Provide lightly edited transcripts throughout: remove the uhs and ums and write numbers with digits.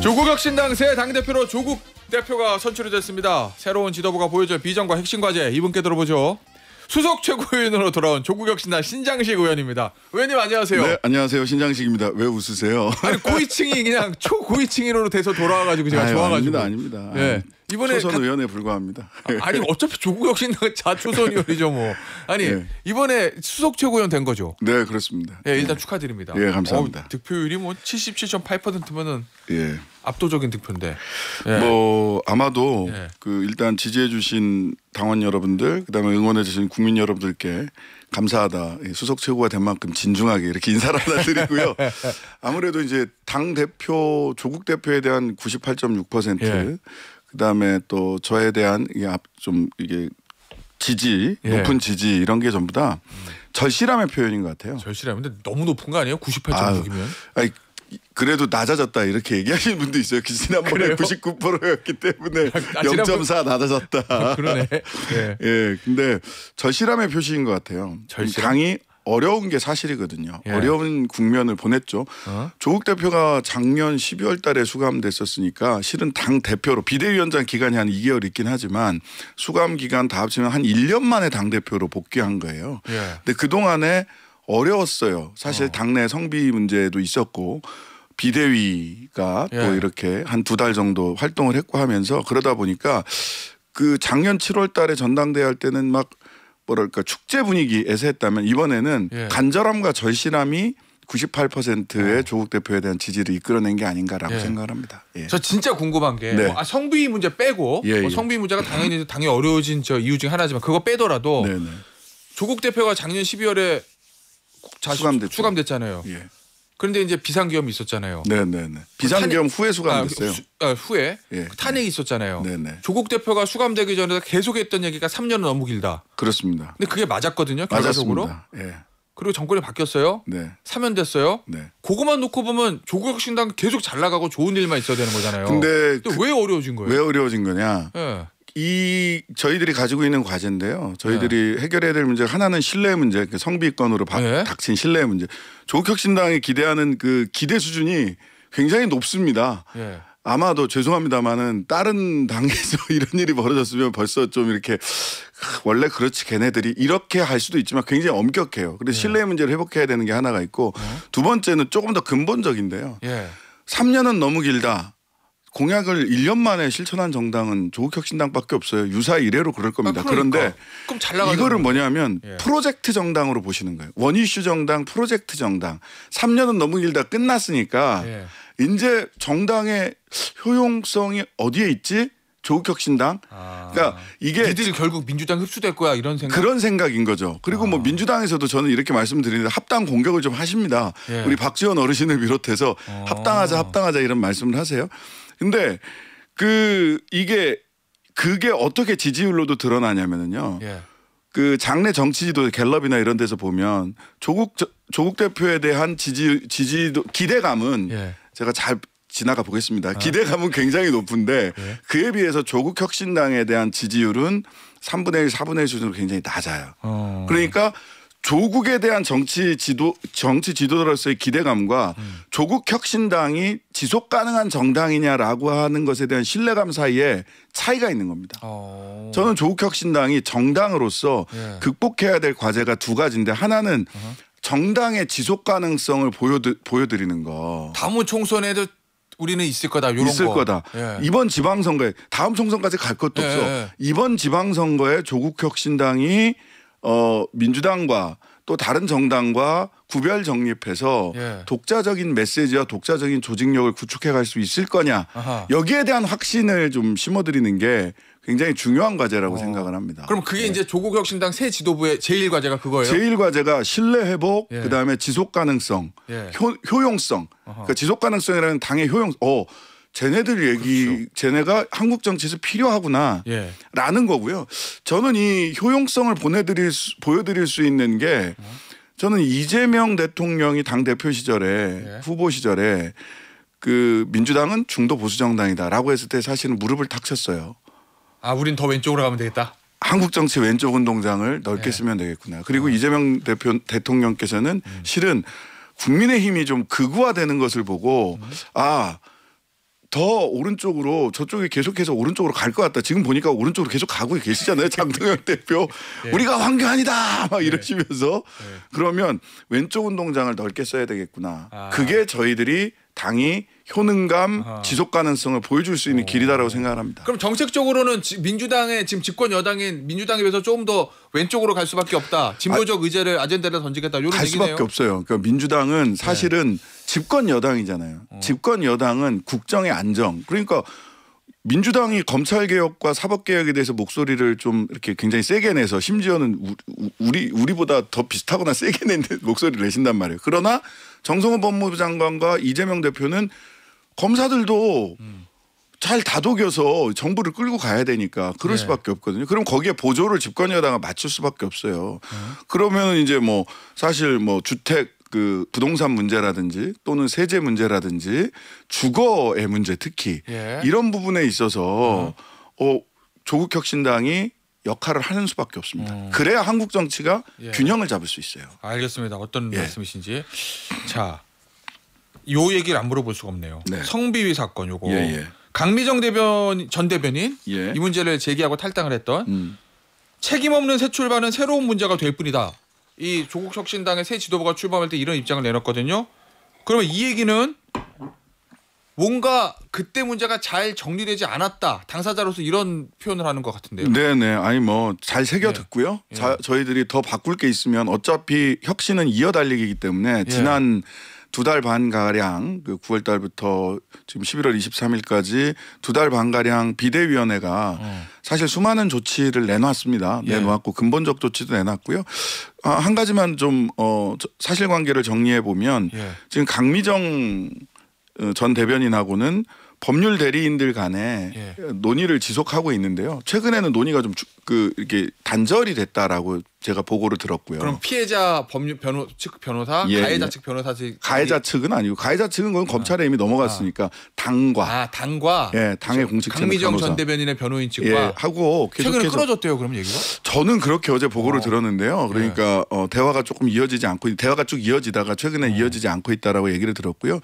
조국혁신당 새 당대표로 조국 대표가 선출이 됐습니다. 새로운 지도부가 보여줄 비전과 핵심 과제 이분께 들어보죠. 수석 최고위원으로 돌아온 조국혁신당 신장식 의원입니다. 의원님 안녕하세요. 네, 안녕하세요. 신장식입니다. 왜 웃으세요? 아니 고위층이 그냥 초고위층으로 돼서 돌아와가지고 제가 좋아가지고. 아닙니다. 네. 이번에 초선 의원에 불과합니다. 아니 어차피 조국혁신당 자초선 의원이죠 뭐. 아니 네. 이번에 수석 최고위원 된 거죠. 네, 그렇습니다. 네, 일단 축하드립니다. 예, 감사합니다. 득표율이 뭐 77.8%면은 예. 압도적인 득표인데. 예. 뭐 아마도 예. 그 일단 지지해주신 당원 여러분들, 그다음에 응원해주신 국민 여러분들께 감사하다. 수석 최고가 된 만큼 진중하게 이렇게 인사를 하나 드리고요. 아무래도 이제 당 대표 조국 대표에 대한 98.6%. 예. 그다음에 또 저에 대한 이게 지지, 예. 높은 지지 이런 게 전부 다 절실함의 표현인 것 같아요. 절실함인데 너무 높은 거 아니에요? 98.6이면? 아니, 그래도 낮아졌다 이렇게 얘기하시는 분도 있어요. 지난번에 99%였기 때문에 0.4 낮아졌다. 그러네. 예. 예, 근데 절실함의 표시인 것 같아요. 절실함? 당이 어려운 게 사실이거든요. 예. 어려운 국면을 보냈죠. 조국 대표가 작년 12월 달에 수감됐었으니까 실은 당 대표로 비대위원장 기간이 한 2개월 있긴 하지만 수감 기간 다 합치면 한 1년 만에 당 대표로 복귀한 거예요. 예. 근데 그동안에 어려웠어요. 사실 당내 성비 문제도 있었고 비대위가 예. 또 이렇게 한 2달 정도 활동을 했고 하면서 그러다 보니까 그 작년 7월 달에 전당대회 할 때는 막 뭐랄까 축제 분위기에서 했다면 이번에는 예. 간절함과 절실함이 98%의 조국 대표에 대한 지지를 이끌어낸 게 아닌가라고 생각을 합니다. 예. 저 진짜 궁금한 게 네. 성비 문제 빼고 예, 예. 성비 문제가 당연히 어려워진 저 이유 중에 하나지만 그거 빼더라도 네네. 조국 대표가 작년 12월에 수감됐잖아요. 예. 그런데 이제 비상계엄이 있었잖아요. 네네네. 비상계엄 후에 수감됐어요. 후에 예. 탄핵이 있었잖아요. 네네. 조국 대표가 수감되기 전에 계속했던 얘기가 3년은 너무 길다. 그렇습니다. 근데 그게 맞았거든요. 결과적으로. 맞았습니다. 예. 그리고 정권이 바뀌었어요. 네. 사면됐어요. 네. 그것만 놓고 보면 조국혁신당 계속 잘 나가고 좋은 일만 있어야 되는 거잖아요. 근데 왜 어려워진 거예요? 왜 어려워진 거냐? 예. 저희들이 가지고 있는 과제인데요. 저희들이 해결해야 될 문제 하나는 신뢰 문제, 성비권으로 네. 닥친 신뢰 문제. 조국혁신당이 기대하는 그 기대 수준이 굉장히 높습니다. 예. 아마도 죄송합니다만은 다른 당에서 이런 일이 벌어졌으면 벌써 좀 이렇게 원래 그렇지 걔네들이 이렇게 할 수도 있지만 굉장히 엄격해요. 그래서 신뢰 문제를 회복해야 되는 게 하나가 있고 두 번째는 조금 더 근본적인데요. 예. 3년은 너무 길다. 공약을 1년 만에 실천한 정당은 조국혁신당밖에 없어요. 유사 이래로 그럴 겁니다. 그러니까. 그런데 그럼 잘 나가는 이거를 뭐냐면 예. 프로젝트 정당으로 보시는 거예요. 원이슈 정당, 프로젝트 정당. 3년은 너무 길다 끝났으니까 예. 이제 정당의 효용성이 어디에 있지? 조국혁신당. 그러니까 이게 니들이 결국 민주당 흡수될 거야 이런 생각. 그런 생각인 거죠. 그리고 뭐 민주당에서도 저는 이렇게 말씀드리는데 합당 공격을 좀 하십니다. 예. 우리 박지원 어르신을 비롯해서 합당하자 이런 말씀을 하세요. 근데 그게 어떻게 지지율로도 드러나냐면요. 예. 그 장내 정치지도 갤럽이나 이런 데서 보면 조국 대표에 대한 지지도 기대감은 예. 제가 잘 지나가 보겠습니다. 기대감은 굉장히 높은데 예. 그에 비해서 조국혁신당에 대한 지지율은 3분의 1, 4분의 1 수준으로 굉장히 낮아요. 그러니까 조국에 대한 정치 지도자로서의 기대감과 조국혁신당이 지속 가능한 정당이냐라고 하는 것에 대한 신뢰감 사이에 차이가 있는 겁니다. 저는 조국혁신당이 정당으로서 예. 극복해야 될 과제가 두 가지인데 하나는 정당의 지속 가능성을 보여드리는 거. 다음 총선에도 우리는 있을 거다. 요런 있을 거. 거다. 예. 이번 지방선거에 다음 총선까지 갈 것도 예, 없어. 예. 이번 지방선거에 조국혁신당이 민주당과 또 다른 정당과 구별 정립해서 예. 독자적인 메시지와 독자적인 조직력을 구축해 갈 수 있을 거냐. 아하. 여기에 대한 확신을 좀 심어드리는 게 굉장히 중요한 과제라고 생각을 합니다. 그럼 그게 이제 조국혁신당 새 지도부의 제1 과제가 그거예요? 제1 과제가 신뢰 회복, 예. 그다음에 지속 가능성, 예. 효용성. 그러니까 지속 가능성이라는 당의 효용. 쟤네가 한국 정치에서 필요하구나. 예. 라는 거고요. 저는 이 효용성을 보여드릴 수 있는 게 저는 이재명 대통령이 당 대표 시절에 예. 후보 시절에 그 민주당은 중도 보수 정당이다라고 했을 때 사실은 무릎을 탁 쳤어요. 아, 우린 더 왼쪽으로 가면 되겠다. 한국 정치 왼쪽 운동장을 넓게 쓰면 되겠구나. 그리고 이재명 대통령께서는 실은 국민의힘이 좀 극우화되는 것을 보고 더 오른쪽으로 저쪽이 계속해서 오른쪽으로 갈 것 같다. 지금 보니까 오른쪽으로 계속 가고 계시잖아요. 장동혁 대표. 예. 우리가 황교안이다 막 이러시면서 그러면 왼쪽 운동장을 넓게 써야 되겠구나. 그게 저희들이 당이 효능감, 지속 가능성을 보여줄 수 있는 길이다라고 생각을 합니다. 그럼 정책적으로는 민주당의 지금 집권 여당인 민주당에 비해서 조금 더 왼쪽으로 갈 수밖에 없다. 진보적 의제를 아젠다를 던지겠다. 이런 갈 얘기네요. 수밖에 없어요. 그러니까 민주당은 사실은 집권 여당이잖아요. 집권 여당은 국정의 안정. 그러니까 민주당이 검찰 개혁과 사법 개혁에 대해서 목소리를 좀 이렇게 굉장히 세게 내서 심지어는 우리보다 더 비슷하거나 세게 낸 목소리를 내신단 말이에요. 그러나 정성호 법무부 장관과 이재명 대표는 검사들도 잘 다독여서 정부를 끌고 가야 되니까 그럴 수밖에 없거든요. 그럼 거기에 보조를 집권 여당을 맞출 수밖에 없어요. 그러면 이제 뭐 사실 뭐 주택 그 부동산 문제라든지 또는 세제 문제라든지 주거의 문제 특히 이런 부분에 있어서 조국혁신당이 역할을 하는 수밖에 없습니다. 그래야 한국 정치가 균형을 잡을 수 있어요. 알겠습니다. 어떤 말씀이신지. 자, 요 얘기를 안 물어볼 수가 없네요. 네. 성비위 사건 요거. 강미정 전 대변인 이 문제를 제기하고 탈당을 했던 책임 없는 새 출발은 새로운 문제가 될 뿐이다. 이 조국혁신당의 새 지도부가 출범할 때 이런 입장을 내놨거든요. 그러면 이 얘기는 뭔가 그때 문제가 잘 정리되지 않았다. 당사자로서 이런 표현을 하는 것 같은데요. 네네. 아니 뭐 잘 새겨 듣고요. 저희들이 더 바꿀 게 있으면 어차피 혁신은 이어달리기이기 때문에 지난 2달 반 가량 그 9월 달부터 지금 11월 23일까지 2달 반 가량 비대위원회가 사실 수많은 조치를 내놨습니다. 내놓았고 근본적 조치도 내놨고요. 한 가지만 좀 사실관계를 정리해 보면 지금 강미정 전 대변인하고는 법률 대리인들 간에 논의를 지속하고 있는데요. 최근에는 논의가 좀 이렇게 단절이 됐다라고 제가 보고를 들었고요. 그럼 피해자 측 변호사, 가해자 측 변호사 가해자 측은 아니고 가해자 측은 그건 검찰에 이미 넘어갔으니까 당과 당의 공직자는 강미정 전 대변인의 변호인 측과 하고 최근에 끊어졌대요. 그럼 얘기가? 저는 그렇게 어제 보고를 들었는데요. 그러니까 대화가 조금 이어지지 않고 대화가 쭉 이어지다가 최근에 이어지지 않고 있다라고 얘기를 들었고요.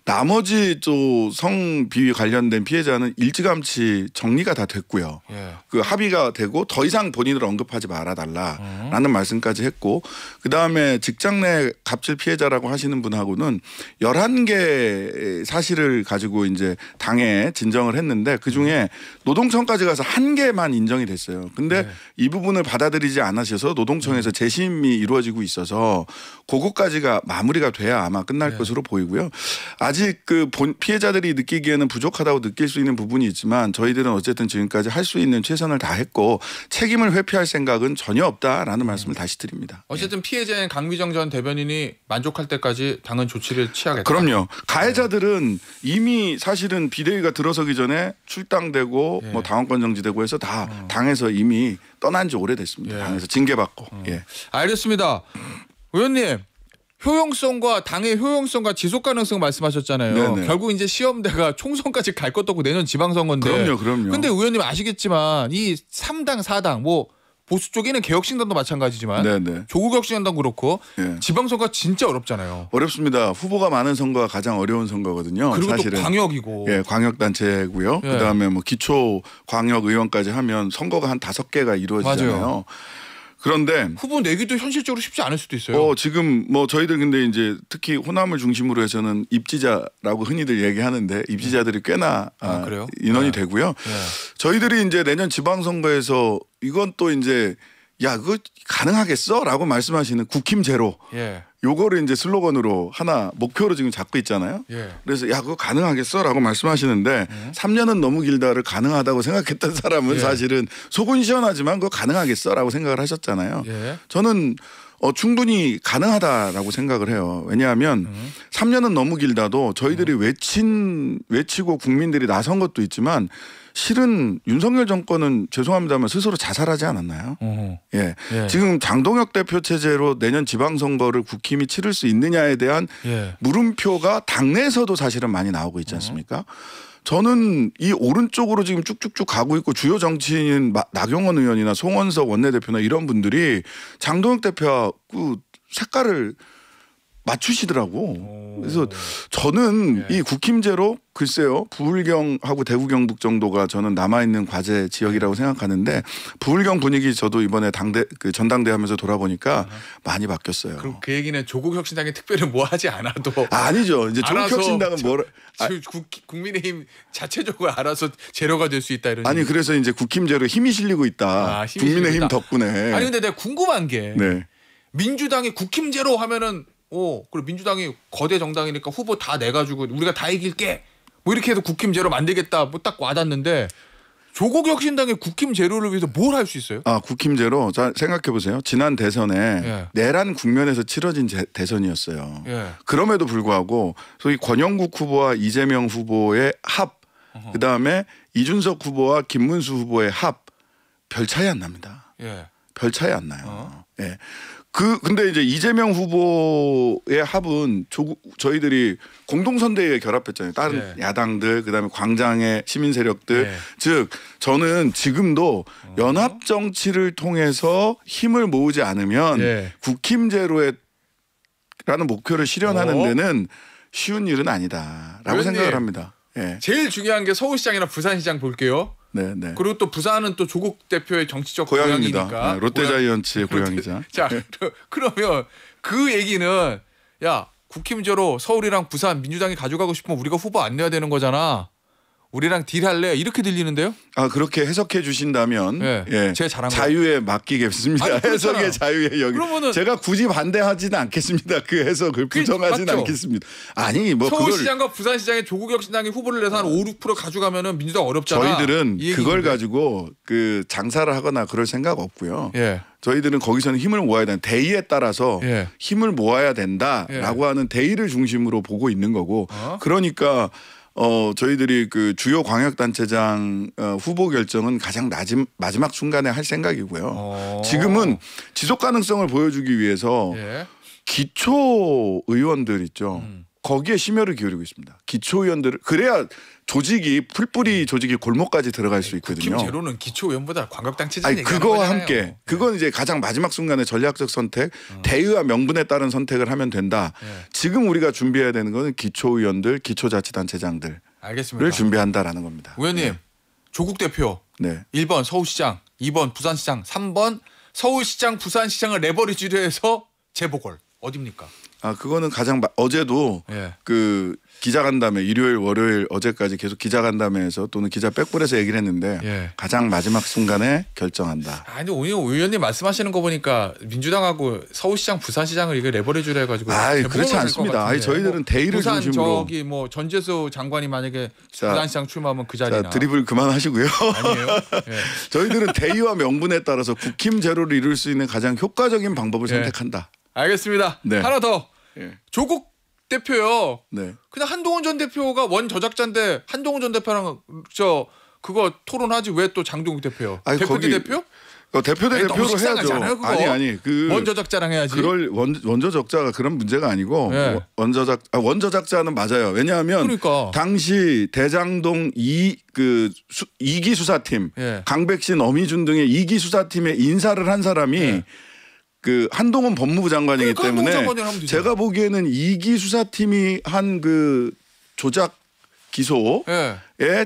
나머지 또 성비위 관련된 피해자는 일찌감치 정리가 다 됐고요. 그 합의가 되고 더 이상 본인을 언급하지 말아달라라는 말씀까지 했고 그다음에 직장 내 갑질 피해자라고 하시는 분하고는 11개 사실을 가지고 이제 당에 진정을 했는데 그중에 노동청까지 가서 1개만 인정이 됐어요. 근데 이 부분을 받아들이지 않으셔서 노동청에서 재심이 이루어지고 있어서 그거까지가 마무리가 돼야 아마 끝날 것으로 보이고요. 아직 그 피해자들이 느끼기에는 부족하다고 느낄 수 있는 부분이 있지만 저희들은 어쨌든 지금까지 할 수 있는 최선을 다했고 책임을 회피할 생각은 전혀 없다라는 말씀을 다시 드립니다. 어쨌든 피해자인 강미정 전 대변인이 만족할 때까지 당은 조치를 취하겠다. 그럼요. 가해자들은 이미 사실은 비대위가 들어서기 전에 출당되고 뭐 당원권 정지되고 해서 다 당에서 이미 떠난 지 오래됐습니다. 당에서 징계받고. 알겠습니다. 의원님. 효용성과 당의 효용성과 지속 가능성 말씀하셨잖아요. 결국 이제 시험대가 총선까지 갈 것도 없고 내년 지방선거인데. 그럼요. 근데 의원님 아시겠지만 이 3당 4당 뭐 보수 쪽에는 개혁신당도 마찬가지지만 조국혁신당도 그렇고 지방선거가 진짜 어렵잖아요. 어렵습니다. 후보가 많은 선거가 가장 어려운 선거거든요. 그리고 사실은. 또 광역이고. 광역단체고요. 그다음에 뭐 기초 광역의원까지 하면 선거가 한 5개가 이루어지잖아요. 맞아요. 그런데 후보 내기도 현실적으로 쉽지 않을 수도 있어요. 지금 뭐 저희들 근데 이제 특히 호남을 중심으로 해서는 입지자라고 흔히들 얘기하는데 입지자들이 꽤나 인원이 되고요. 저희들이 이제 내년 지방선거에서 이건 또 이제 야 그거 가능하겠어라고 말씀하시는 국힘 제로. 요거를 이제 슬로건으로 하나 목표로 지금 잡고 있잖아요. 그래서 야 그거 가능하겠어라고 말씀하시는데 3년은 너무 길다를 가능하다고 생각했던 사람은 사실은 속은 시원하지만 그거 가능하겠어라고 생각을 하셨잖아요. 저는 충분히 가능하다라고 생각을 해요. 왜냐하면 3년은 너무 길다도 저희들이 외치고 국민들이 나선 것도 있지만 실은 윤석열 정권은 죄송합니다만 스스로 자살하지 않았나요? 지금 장동혁 대표 체제로 내년 지방선거를 국힘이 치를 수 있느냐에 대한 물음표가 당내에서도 사실은 많이 나오고 있지 않습니까? 저는 이 오른쪽으로 지금 쭉쭉쭉 가고 있고 주요 정치인 나경원 의원이나 송원석 원내대표나 이런 분들이 장동혁 대표하고 색깔을 맞추시더라고. 그래서 저는 이 국힘제로 글쎄요 부울경하고 대구 경북 정도가 저는 남아있는 과제 지역이라고 생각하는데 부울경 분위기 저도 이번에 전당대 하면서 돌아보니까 많이 바뀌었어요. 그럼 그 얘기는 조국혁신당이 특별히 뭐 하지 않아도 아니죠. 이제 조국혁신당은 뭐라 국민의힘 자체적으로 알아서 제로가 될 수 있다 이런. 아니 그래서 이제 국힘제로 힘이 실리고 있다. 힘이 국민의힘 실리다. 덕분에. 아니 근데 내가 궁금한 게 네. 민주당이 국힘제로 하면은 그리고 민주당이 거대 정당이니까 후보 다 내가지고 우리가 다 이길게 뭐 이렇게 해서 국힘제로 만들겠다 뭐 딱 와닿는데 조국혁신당의 국힘제로를 위해서 뭘 할 수 있어요? 국힘제로 자 생각해 보세요. 지난 대선에 내란 국면에서 치러진 대선이었어요. 그럼에도 불구하고 소위 권영국 후보와 이재명 후보의 합, 그다음에 이준석 후보와 김문수 후보의 합 별 차이 안 납니다. 별 차이 안 나요. 근데 이제 이재명 후보의 합은 저희들이 공동선대위에 결합했잖아요. 다른 야당들 그다음에 광장의 시민 세력들 즉 저는 지금도 연합 정치를 통해서 힘을 모으지 않으면 국힘제로라는 목표를 실현하는 데는 쉬운 일은 아니다라고 생각을 합니다. 제일 중요한 게 서울시장이나 부산시장 볼게요. 네. 그리고 또 부산은 또 조국 대표의 정치적 고향입니다. 고향이니까. 롯데자이언츠의 고향이자. 자, 그러면 그 얘기는 야 국힘제로 서울이랑 부산 민주당이 가져가고 싶으면 우리가 후보 안 내야 되는 거잖아. 우리랑 딜할래 이렇게 들리는데요? 그렇게 해석해 주신다면 제 잘한 자유에 맡기겠습니다. 해석의 자유에 여기. 그러면은 제가 굳이 반대하지는 않겠습니다. 그 해석을 부정하지는 않겠습니다. 아니 뭐 서울시장과 부산시장에 조국혁신당이 후보를 내서 한 5, 6% 가져가면은 민주당 어렵잖아. 저희들은 그걸 가지고 그 장사를 하거나 그럴 생각 없고요. 저희들은 거기서는 힘을 모아야 되는 대의에 따라서 힘을 모아야 된다라고 하는 대의를 중심으로 보고 있는 거고 그러니까 저희들이 그 주요 광역단체장 후보 결정은 가장 마지막 순간에 할 생각이고요. 지금은 지속 가능성을 보여주기 위해서 기초 의원들 있죠. 거기에 심혈을 기울이고 있습니다. 기초 의원들을 그래야 조직이 풀뿌리 조직이 골목까지 들어갈 수 있거든요. 국힘제로는 기초 의원보다 광역단체장 얘기하는 그거와 거잖아요. 함께 그건 이제 가장 마지막 순간에 전략적 선택, 대의와 명분에 따른 선택을 하면 된다. 지금 우리가 준비해야 되는 거는 기초 의원들, 기초자치단체장들을 준비한다라는 겁니다. 의원님, 조국 대표 1번 서울시장, 2번 부산시장, 3번 서울시장, 부산시장을 레버리지로 해서 재보궐 어디입니까? 그거는 가장 어제도 그 기자간담회 일요일 월요일 어제까지 계속 기자간담회에서 또는 기자 백볼에서 얘기를 했는데 가장 마지막 순간에 결정한다. 아니 오늘 의원님 말씀하시는 거 보니까 민주당하고 서울시장 부산시장을 이거 레버리지로 해가지고 그렇지 않습니다. 저희들은 대의를 부산 중심으로 저기 뭐 전재수 장관이 만약에 부산시장 출마하면 그 자리나. 드리블 그만하시고요. 아니에요. 저희들은 대의와 명분에 따라서 국힘 제로를 이룰 수 있는 가장 효과적인 방법을 선택한다. 알겠습니다. 하나 더. 조국 대표요. 그냥 한동훈 전 대표가 원 저작자인데 한동훈 전 대표랑 그거 토론하지 왜 또 장동욱 대표요? 대표 대 대표? 대표 대 대표로 해야죠. 아니 원 저작자랑 해야지. 그럴 원 저작자가 그런 문제가 아니고 원 저작자는 맞아요. 왜냐하면 당시 대장동 이기 수사팀, 강백신, 어미준 등의 이기 수사팀의 인사를 한 사람이 그 한동훈 법무부 장관이기 때문에 제가 보기에는 이기 수사팀이 한 그 조작 기소의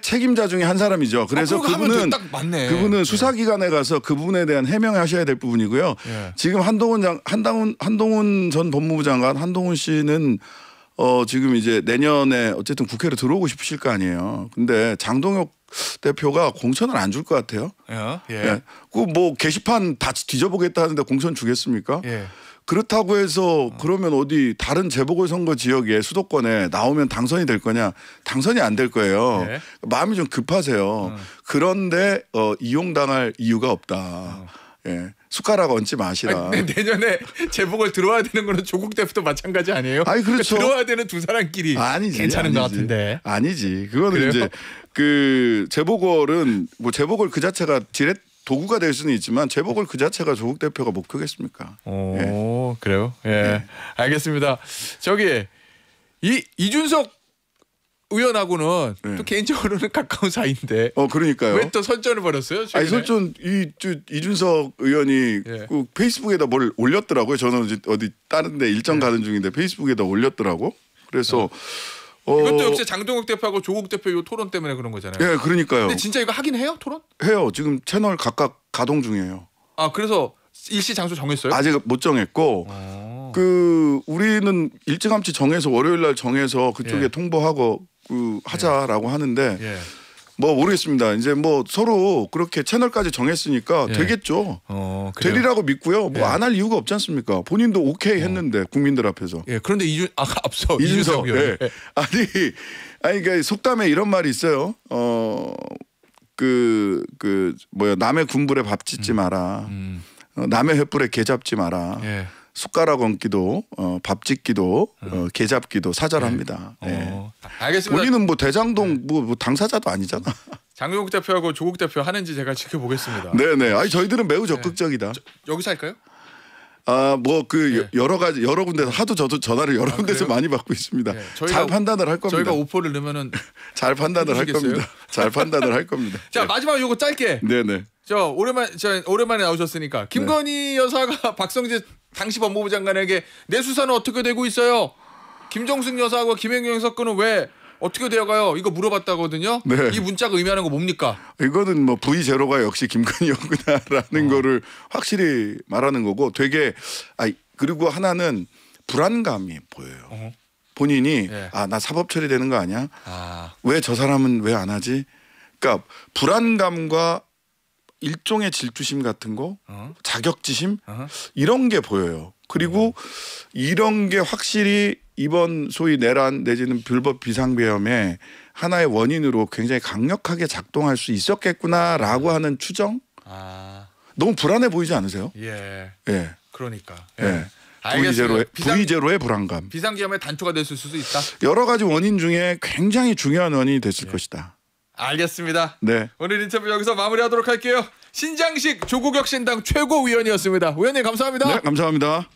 책임자 중에 한 사람이죠. 그래서 그분은 수사기관에 가서 그 부분에 대한 해명하셔야 될 부분이고요. 지금 한동훈 전 법무부 장관 한동훈 씨는 지금 이제 내년에 어쨌든 국회로 들어오고 싶으실 거 아니에요. 근데 장동혁 대표가 공천을 안 줄 것 같아요. 그 뭐 게시판 다 뒤져보겠다 하는데 공천 주겠습니까? 그렇다고 해서 그러면 어디 다른 재보궐선거 지역에 수도권에 나오면 당선이 될 거냐? 당선이 안 될 거예요. 마음이 좀 급하세요. 그런데 이용당할 이유가 없다. 숟가락 얹지 마시라. 내년에 재보궐 들어와야 되는 거는 조국 대표도 마찬가지 아니에요? 그렇죠. 그러니까 들어와야 되는 두 사람끼리 괜찮은 것 같은데. 아니지. 그거는 그래요? 이제 그 재보궐은 뭐 재보궐 그 자체가 도구가 될 수는 있지만 재보궐 그 자체가 조국 대표가 목표겠습니까? 그래요? 알겠습니다. 저기 이준석 의원하고는 네. 또 개인적으로는 가까운 사이인데. 그러니까요. 왜 또 선전을 벌였어요? 최근에? 아니 선전 이준석 의원이 예. 그 페이스북에다 뭘 올렸더라고요. 저는 이제 어디 다른데 일정 가는 중인데 페이스북에다 올렸더라고. 그래서 이것도 역시 장동욱 대표하고 조국 대표 이 토론 때문에 그런 거잖아요. 예, 그러니까요. 근데 진짜 이거 하긴 해요 토론? 해요. 지금 채널 각각 가동 중이에요. 아 그래서 일시 장소 정했어요? 아직 못 정했고 그 우리는 일찌감치 정해서 월요일 날 정해서 그쪽에 예. 통보하고 그 하자라고 하는데 예. 뭐 모르겠습니다. 이제 뭐 서로 그렇게 채널까지 정했으니까 예. 되겠죠. 그래요? 되리라고 믿고요. 뭐 예. 안 할 이유가 없지 않습니까? 본인도 오케이 했는데 국민들 앞에서. 예. 그런데 앞서 이준석. 이준석 의원. 예. 아니 그러니까 속담에 이런 말이 있어요. 뭐야 남의 군불에 밥 짓지 마라. 남의 횃불에 개 잡지 마라. 예. 숟가락 얹기도 밥 짓기도 개 잡기도 사절합니다. 예. 알겠습니다. 본인은 뭐 대장동 뭐 당사자도 아니잖아. 장동욱 대표하고 조국 대표 하는지 제가 지켜보겠습니다. 네네. 아니 저희들은 매우 적극적이다. 여기서 할까요? 뭐 그 네. 여러 군데서 하도 저도 전화를 여러 군데서 그래요? 많이 받고 있습니다. 네. 잘 판단을 할 겁니다. 저희가 오퍼를 넣으면은 잘 판단을 할 해주시겠어요? 겁니다. 잘 판단을 할 겁니다. 자 마지막 요거 짧게. 네네. 오랜만에 나오셨으니까 김건희 여사가 박성재 당시 법무부 장관에게 내 수사는 어떻게 되고 있어요? 김정숙 여사하고 김혜경 여사 건은 왜 어떻게 되어가요? 이거 물어봤다거든요. 네. 이 문자가 의미하는 거 뭡니까? 이거는 뭐 V0가 역시 김건희였구나라는 거를 확실히 말하는 거고 되게 그리고 하나는 불안감이 보여요. 본인이 예. 나 사법 처리되는 거 아니야? 아. 왜 저 사람은 왜 안 하지? 그러니까 불안감과 일종의 질투심 같은 거, 자격지심 이런 게 보여요. 그리고 이런 게 확실히 이번 소위 내란 내지는 불법 비상계엄의 하나의 원인으로 굉장히 강력하게 작동할 수 있었겠구나라고 하는 추정? 너무 불안해 보이지 않으세요? 예. 예. 그러니까. 예. 알겠습니다. V0의 불안감. 비상계엄의 단초가 됐을 수도 있다. 여러 가지 원인 중에 굉장히 중요한 원인이 됐을 것이다. 알겠습니다. 네. 오늘 인터뷰 여기서 마무리하도록 할게요. 신장식 조국혁신당 최고위원이었습니다. 의원님 감사합니다. 네, 감사합니다.